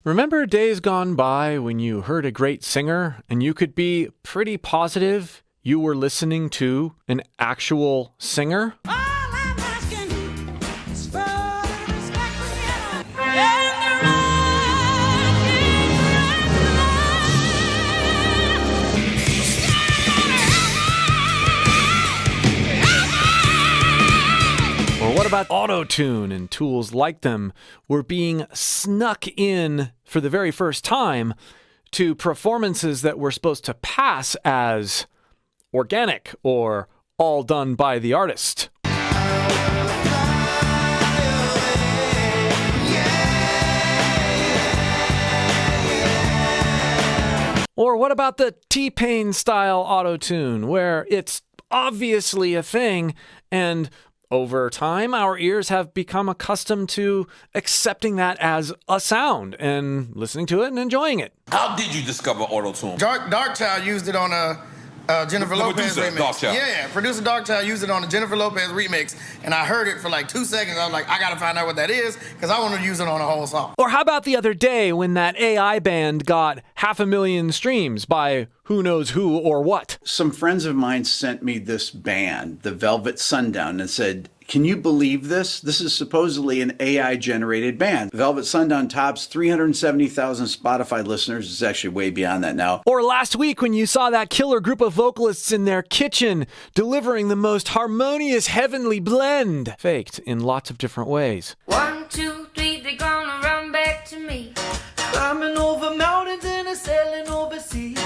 Remember days gone by when you heard a great singer and you could be pretty positive you were listening to an actual singer? Or what about auto-tune and tools like them were being snuck in for the very first time to performances that were supposed to pass as organic or all done by the artist? Or what about the T-Pain style auto-tune where it's obviously a thing and over time, our ears have become accustomed to accepting that as a sound and listening to it and enjoying it. How did you discover auto-tune? Darkchild used it on a Jennifer Lopez remix. Darkchild. Yeah, producer Darkchild used it on a Jennifer Lopez remix, and I heard it for like 2 seconds. I was like, I gotta find out what that is, because I want to use it on a whole song. Or how about the other day when that AI band got 500,000 streams by who knows who or what? Some friends of mine sent me this band, the Velvet Sundown, and said, can you believe this? This is supposedly an AI-generated band. Velvet Sundown tops 370,000 Spotify listeners. It's actually way beyond that now. Or last week when you saw that killer group of vocalists in their kitchen delivering the most harmonious heavenly blend, faked in lots of different ways. 1, 2, 3, they're gonna run back to me. Climbing over mountains and sailing overseas.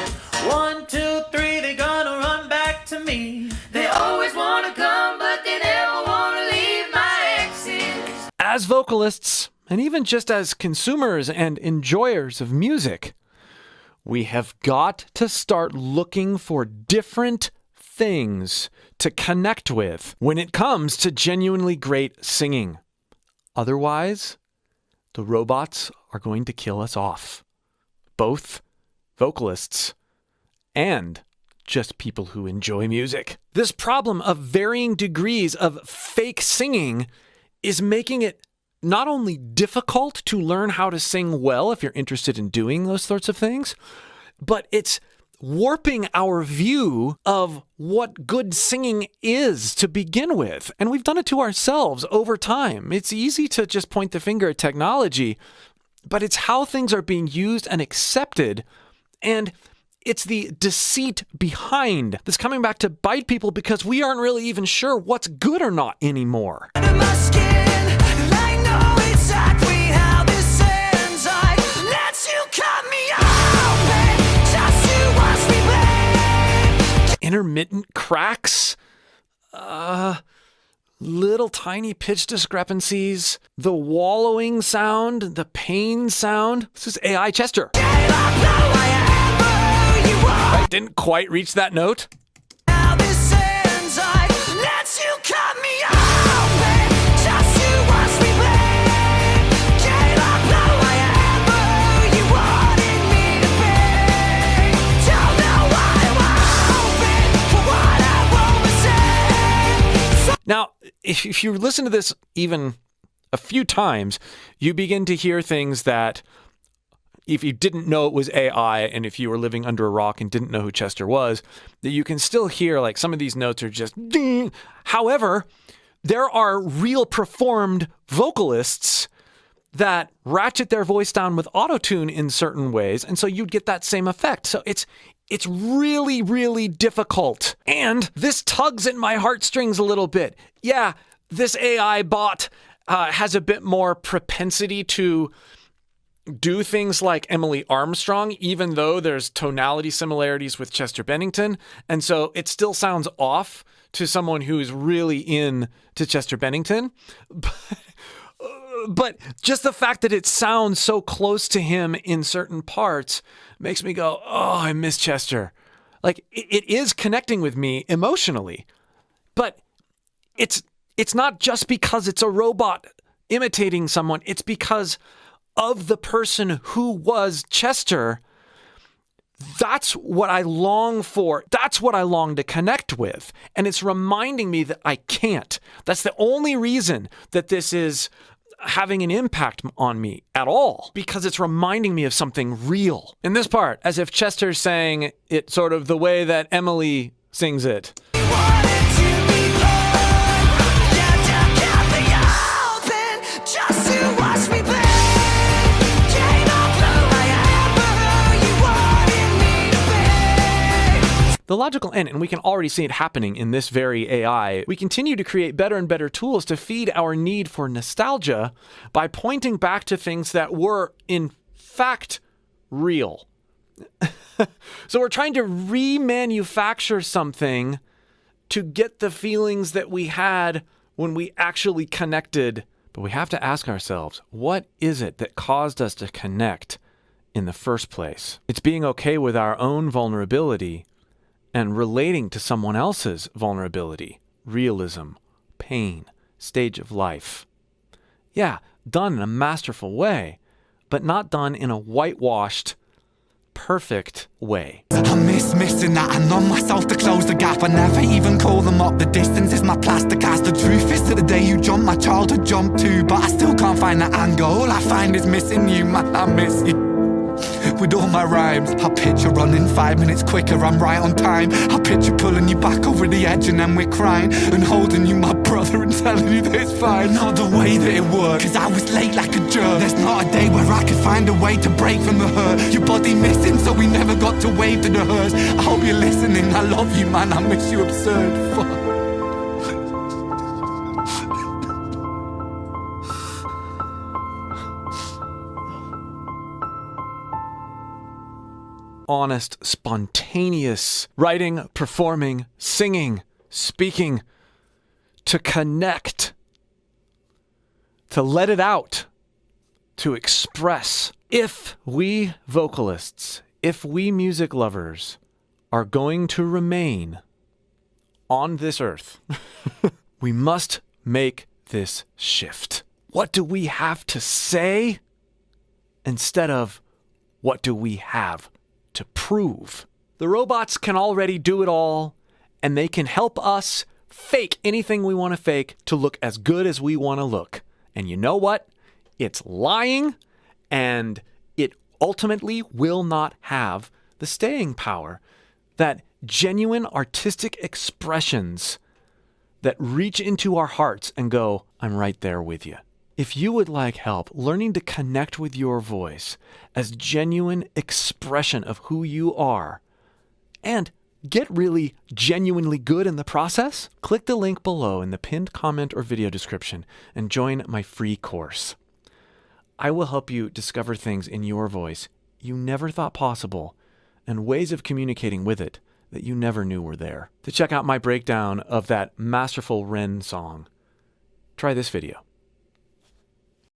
1, 2, 3, they're gonna run back to me. They always wanna come, but they never wanna leave my exes. As vocalists, and even just as consumers and enjoyers of music, we have got to start looking for different things to connect with when it comes to genuinely great singing. Otherwise, the robots are going to kill us off. Both vocalists and just people who enjoy music. This problem of varying degrees of fake singing is making it not only difficult to learn how to sing well if you're interested in doing those sorts of things, but it's warping our view of what good singing is to begin with. And we've done it to ourselves over time. It's easy to just point the finger at technology, but it's how things are being used and accepted, and it's the deceit behind that's coming back to bite people because we aren't really even sure what's good or not anymore. Intermittent cracks, little tiny pitch discrepancies, the wallowing sound, the pain sound. This is AI Chester. I didn't quite reach that note. Now, if you listen to this even a few times, you begin to hear things that if you didn't know it was AI and if you were living under a rock and didn't know who Chester was, that you can still hear like some of these notes are just ding. However, there are real performed vocalists that ratchet their voice down with autotune in certain ways, and so you'd get that same effect. So it's really, really difficult. And this tugs at my heartstrings a little bit. Yeah, this AI bot has a bit more propensity to do things like Emily Armstrong, even though there's tonality similarities with Chester Bennington. And so it still sounds off to someone who's really in to Chester Bennington. But just the fact that it sounds so close to him in certain parts makes me go, oh, I miss Chester. Like, it is connecting with me emotionally. But it's not just because it's a robot imitating someone. It's because of the person who was Chester. That's what I long for. That's what I long to connect with. And it's reminding me that I can't. That's the only reason that this is having an impact on me at all because it's reminding me of something real. In this part, as if Chester's saying it sort of the way that Emily sings it. The logical end, and we can already see it happening in this very AI, we continue to create better and better tools to feed our need for nostalgia by pointing back to things that were, in fact, real. So we're trying to remanufacture something to get the feelings that we had when we actually connected. But we have to ask ourselves, what is it that caused us to connect in the first place? It's being okay with our own vulnerability and relating to someone else's vulnerability, realism, pain, stage of life. Yeah, done in a masterful way, but not done in a whitewashed, perfect way. I miss missing that. I numb myself to close the gap. I never even call them up. The distance is my plaster cast. The truth is that the day you jump, my childhood jumped too. But I still can't find that angle. All I find is missing you, man. I miss you. With all my rhymes, I picture running 5 minutes quicker, I'm right on time. I picture pulling you back over the edge and then we're crying and holding you, my brother, and telling you that it's fine. Not the way that it worked, cause I was late like a jerk. There's not a day where I could find a way to break from the hurt. Your body missing, so we never got to wave to the hearse. I hope you're listening, I love you, man, I miss you absurd. Fuck. Honest, spontaneous writing, performing, singing, speaking, to connect, to let it out, to express. If we vocalists, if we music lovers are going to remain on this earth, we must make this shift. What do we have to say instead of what do we have to prove? The robots can already do it all, and they can help us fake anything we want to fake to look as good as we want to look. And you know what? It's lying, and it ultimately will not have the staying power that genuine artistic expressions that reach into our hearts and go, I'm right there with you. If you would like help learning to connect with your voice as genuine expression of who you are and get really genuinely good in the process, click the link below in the pinned comment or video description and join my free course. I will help you discover things in your voice you never thought possible and ways of communicating with it that you never knew were there. To check out my breakdown of that masterful Wren song, try this video.